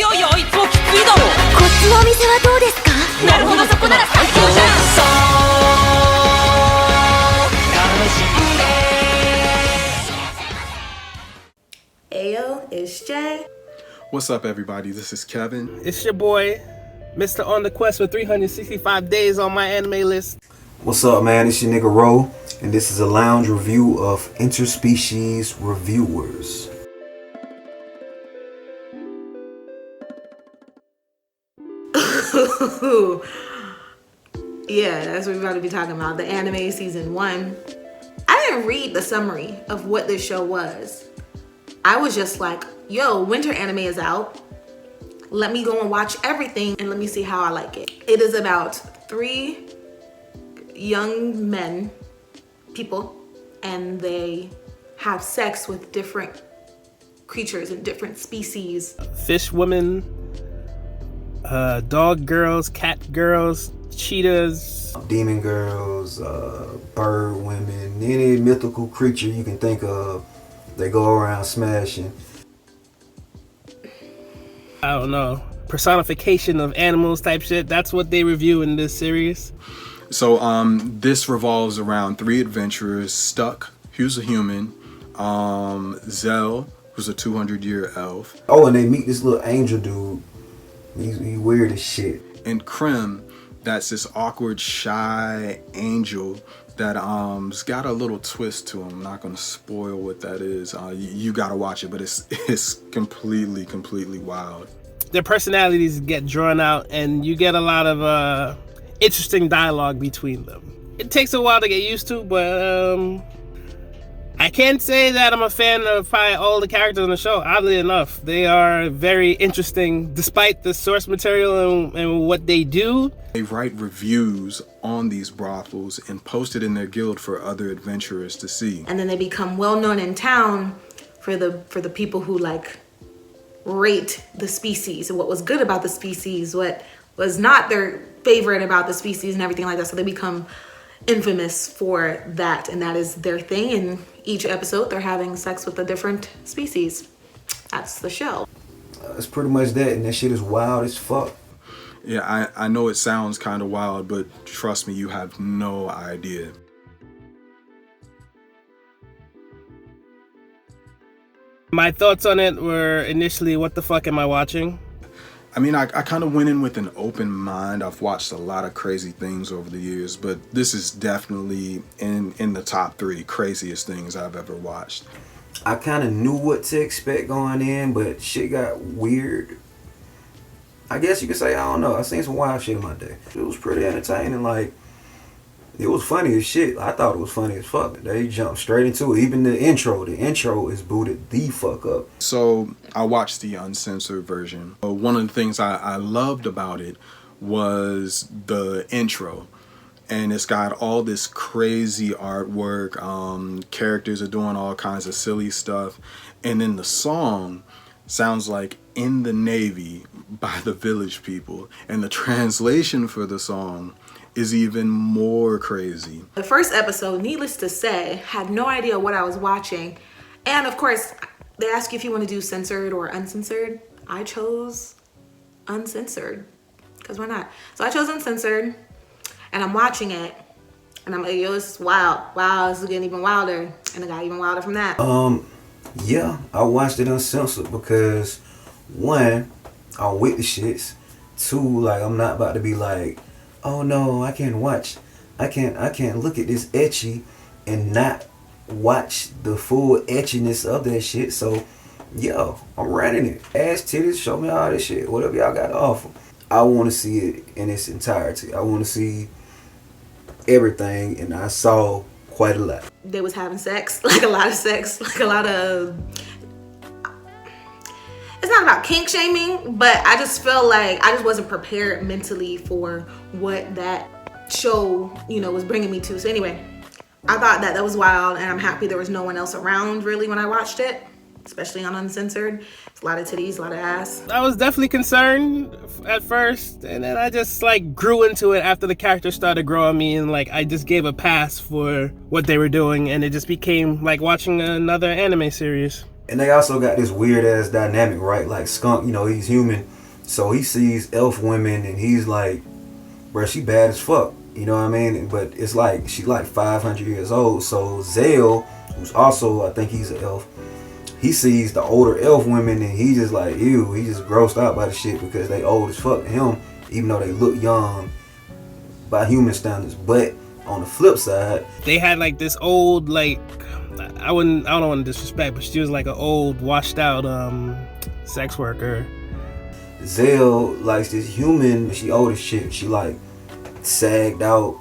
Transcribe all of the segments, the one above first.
よいよいつもきついだろこっちのお店はどうですかなるほどそこなら最強じゃんAyo, it's Jay. What's up, everybody? This is Kevin. It's your boy, Mr. On the Quest for 365 days on my anime list. What's up, man? It's your nigga Ro, and this is a lounge review of Interspecies Reviewers. Yeah, that's what we're about to be talking about. The anime season 1. I didn't read the summary of what this show was. I was just like, yo, winter anime is out. Let me go and watch everything and let me see how I like it. It is about 3 young men, people, and they have sex with different creatures and different species. Fish women, dog girls, cat girls, cheetahs, Demon girls, bird women, any mythical creature you can think of, they go around smashing. I don't know, personification of animals type shit. That's what they review in this series. So this revolves around 3 adventurers: Stuck, who's a human, Zell, who's a 200-year elf. Oh, and they meet this little angel dude. He's weird as shit. And Krim, that's this awkward, shy angel that has got a little twist to him. I'm not gonna spoil what that is. You gotta watch it, but it's completely wild. Their personalities get drawn out, and you get a lot of interesting dialogue between them. It takes a while to get used to, but I can't say that I'm a fan of probably all the characters in the show. Oddly enough, they are very interesting despite the source material and what they do. They write reviews on these brothels and post it in their guild for other adventurers to see. And then they become well known in town for the people who like rate the species and what was good about the species, what was not their favorite about the species and everything like that. So they become infamous for that, and that is their thing. In each episode they're having sex with a different species. That's the show. It's pretty much that, and that shit is wild as fuck. Yeah, I know it sounds kind of wild, but trust me, you have no idea. My thoughts on it were initially, what the fuck am I watching? I mean, I kind of went in with an open mind. I've watched a lot of crazy things over the years, but this is definitely in the top 3 craziest things I've ever watched. I kind of knew what to expect going in, but shit got weird. I guess you could say, I don't know. I seen some wild shit in my day. It was pretty entertaining. Like, it was funny as shit. I thought it was funny as fuck. They jumped straight into it. Even the intro is booted the fuck up. So I watched the uncensored version. One of the things I loved about it was the intro. And it's got all this crazy artwork. Characters are doing all kinds of silly stuff. And then the song sounds like In the Navy by the Village People. And the translation for the song is even more crazy. The first episode, needless to say, had no idea what I was watching. And of course, they ask you if you want to do censored or uncensored. I chose uncensored, because why not? So I chose uncensored, and I'm watching it, and I'm like, yo, this is wild. Wow, this is getting even wilder. And it got even wilder from that. Yeah, I watched it uncensored because 1, I'm with the shits. 2, like, I'm not about to be like, oh no, I can't look at this ecchi and not watch the full etchiness of that shit. So, yo, I'm running it. Ass, titties, show me all this shit. Whatever y'all got to offer. I want to see it in its entirety. I want to see everything, and I saw quite a lot. They was having sex, like a lot of sex, like a lot of... It's not about kink shaming, but I just feel like I just wasn't prepared mentally for what that show, was bringing me to. So anyway, I thought that was wild, and I'm happy there was no one else around really when I watched it, especially on uncensored. It's a lot of titties, a lot of ass. I was definitely concerned at first, and then I just grew into it after the characters started growing on me, and I just gave a pass for what they were doing, and it just became like watching another anime series. And they also got this weird ass dynamic, right? Like Skunk, he's human, So he sees elf women and he's like, bro, she bad as fuck. You know what I mean? But it's like, she's like 500 years old. So Zale, who's also, I think he's an elf, he sees the older elf women and he just like, ew, he just grossed out by the shit because they old as fuck to him, even though they look young by human standards. But on the flip side, they had like this old, like, I don't want to disrespect, but she was like an old washed out sex worker. Zale likes this human, she old as shit, she like sagged out,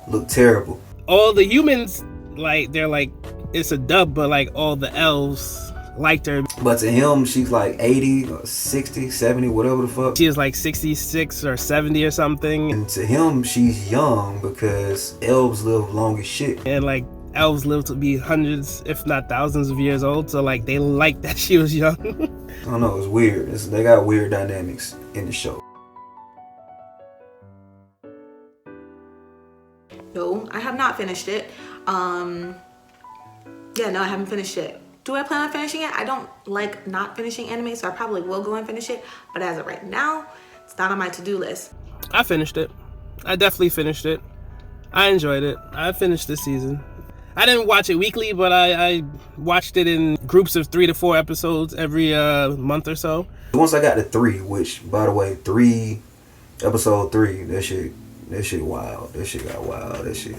looked terrible. All the humans, like, they're like, it's a dub, but like all the elves liked her. But to him, she's like 80 or 60, 70, whatever the fuck. She is like 66 or 70 or something. And to him, she's young because elves live long as shit. And like elves live to be hundreds, if not thousands of years old. So like they liked that she was young. I don't know, it's weird. They got weird dynamics in the show. No, I have not finished it. Yeah, no, I haven't finished it. Do I plan on finishing it? I don't like not finishing anime, so I probably will go and finish it. But as of right now, it's not on my to-do list. I finished it. I definitely finished it. I enjoyed it. I finished this season. I didn't watch it weekly, but I watched it in groups of 3 to 4 episodes every month or so. Once I got to 3, which, by the way, episode 3, that shit wild. That shit got wild. That shit.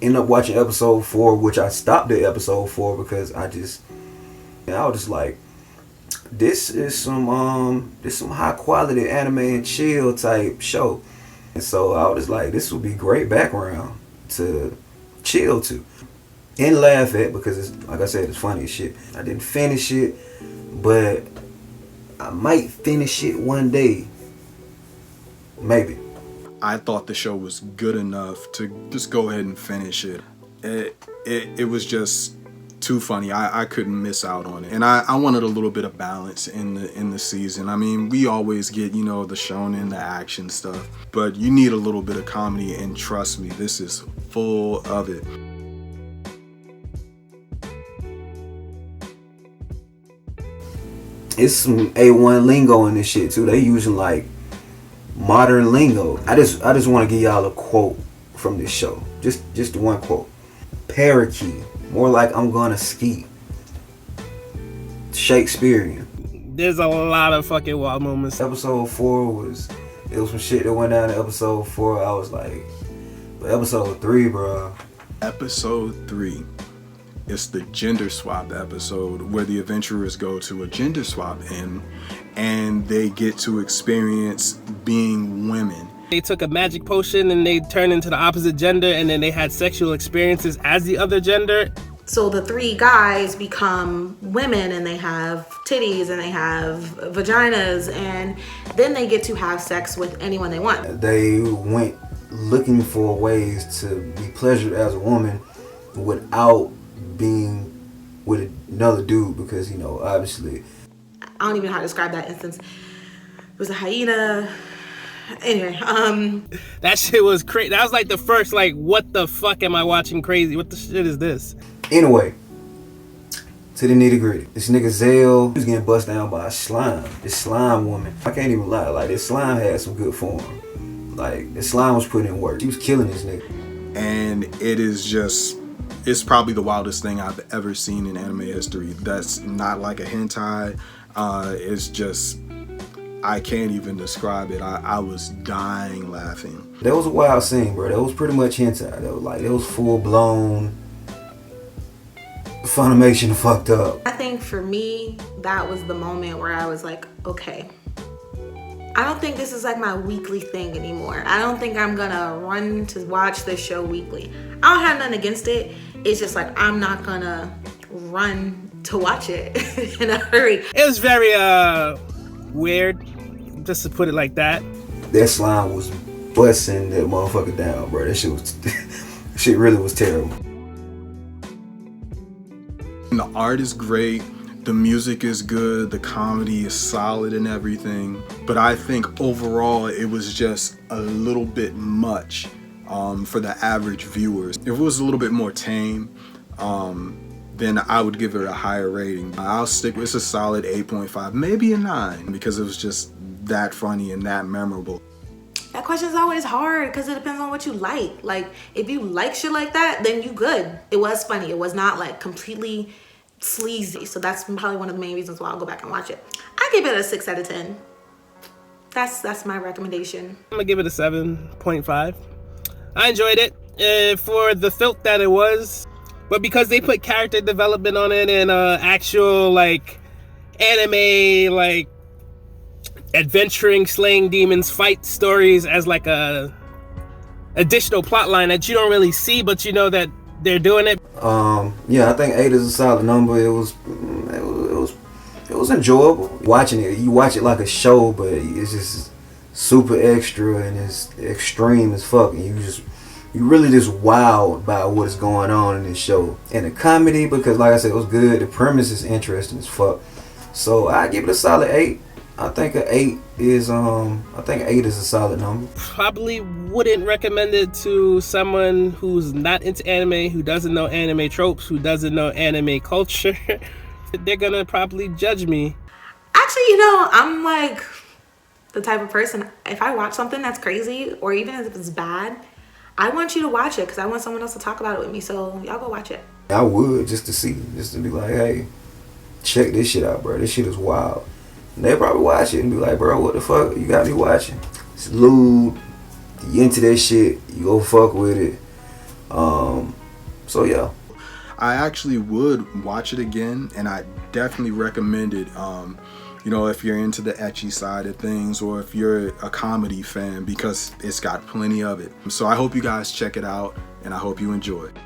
Ended up watching episode 4, which I stopped at episode 4 because I was just like, this is some high quality anime and chill type show. And so I was like, this would be great background to chill to and laugh at because it's, like I said, it's funny as shit. I didn't finish it, but I might finish it one day. Maybe. I thought the show was good enough to just go ahead and finish it. It was just too funny. I couldn't miss out on it, and I wanted a little bit of balance in the season. I mean, we always get, you know, the shonen, the action stuff, but you need a little bit of comedy, and trust me, this is full of it. It's some A1 lingo in this shit too. They using like modern lingo. I just want to give y'all a quote from this show. Just one quote. Parakeet, more like I'm gonna ski. Shakespearean. There's a lot of fucking wild moments. Episode 4 was some shit that went down in episode 4. I was like, but episode 3, bro. Episode 3. It's the gender swap episode where the adventurers go to a gender swap inn and they get to experience being women. They took a magic potion and they turned into the opposite gender, and then they had sexual experiences as the other gender. So the 3 guys become women and they have titties and they have vaginas, and then they get to have sex with anyone they want. They went looking for ways to be pleasured as a woman without being with another dude because, you know, obviously. I don't even know how to describe that instance. It was a hyena. Anyway, that shit was crazy. That was like the first, like, what the fuck am I watching crazy? What the shit is this? Anyway, to the nitty gritty. This nigga Zale, he was getting bust down by a slime. This slime woman. I can't even lie. Like, this slime had some good form. Like, this slime was putting in work. He was killing this nigga. And it's probably the wildest thing I've ever seen in anime history. That's not like a hentai. It's just, I can't even describe it. I was dying laughing. That was a wild scene, bro. That was pretty much hentai. That was full blown Funimation fucked up. I think for me, that was the moment where I was like, okay, I don't think this is like my weekly thing anymore. I don't think I'm gonna run to watch this show weekly. I don't have nothing against it. It's just like, I'm not gonna run to watch it in a hurry. It was very weird, just to put it like that. That slime was busting that motherfucker down, bro. That shit was, shit really was terrible. And the art is great, the music is good, the comedy is solid and everything. But I think overall it was just a little bit much for the average viewers. If it was a little bit more tame, then I would give it a higher rating. I'll stick with, it's a solid 8.5, maybe a 9, because it was just that funny and that memorable? That question is always hard because it depends on what you like. Like, if you like shit like that, then you good. It was funny. It was not like completely sleazy. So that's probably one of the main reasons why I'll go back and watch it. I give it a 6 out of 10. That's my recommendation. I'm gonna give it a 7.5. I enjoyed it for the filth that it was, but because they put character development on it and actual like anime like adventuring, slaying demons, fight stories as like a additional plot line that you don't really see, but you know that they're doing it. Yeah, I think 8 is a solid number. It was enjoyable watching it. You watch it like a show, but it's just super extra and it's extreme as fuck. And you really just wowed by what is going on in this show. And the comedy, because like I said, it was good. The premise is interesting as fuck. So I give it a solid 8. I think 8 is a solid number. Probably wouldn't recommend it to someone who's not into anime, who doesn't know anime tropes, who doesn't know anime culture. They're gonna probably judge me. Actually, you know, I'm like the type of person, if I watch something that's crazy, or even if it's bad, I want you to watch it because I want someone else to talk about it with me. So y'all go watch it. I would, just to be like, hey, check this shit out, bro. This shit is wild. And they probably watch it and be like, bro, what the fuck you got me watching? It's lewd. You into that shit, you go fuck with it. So yeah. I actually would watch it again, and I definitely recommend it. You know, if you're into the ecchi side of things, or if you're a comedy fan, because it's got plenty of it. So I hope you guys check it out, and I hope you enjoy it.